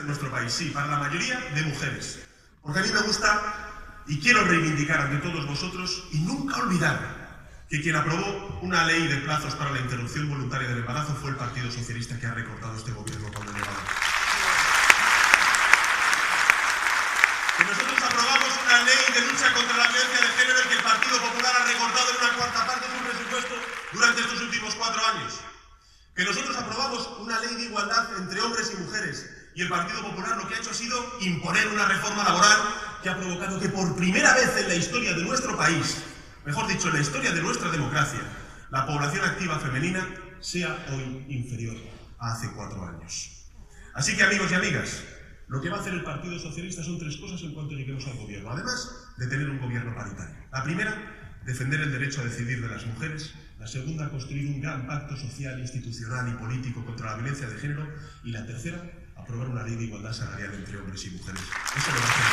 en nuestro país, sí, para la mayoría de mujeres. Porque a mí me gusta y quiero reivindicar ante todos vosotros y nunca olvidar que quien aprobó una ley de plazos para la interrupción voluntaria del embarazo fue el Partido Socialista, que ha recortado este gobierno cuando llegaba. Que nosotros aprobamos una ley de lucha contra la violencia de género y que el Partido Popular ha recortado en una cuarta parte de su presupuesto durante estos últimos 4 años. Que nosotros aprobamos una ley de igualdad entre hombres y mujeres y el Partido Popular lo que ha hecho ha sido imponer una reforma laboral que ha provocado que por primera vez en la historia de nuestro país, mejor dicho, en la historia de nuestra democracia, la población activa femenina sea hoy inferior a hace 4 años. Así que, amigos y amigas, lo que va a hacer el Partido Socialista son 3 cosas en cuanto lleguemos al gobierno, además de tener un gobierno paritario. La primera, defender el derecho a decidir de las mujeres. La segunda, construir un gran pacto social, institucional y político contra la violencia de género. Y la tercera, aprobar una ley de igualdad salarial entre hombres y mujeres. Eso lo va a hacer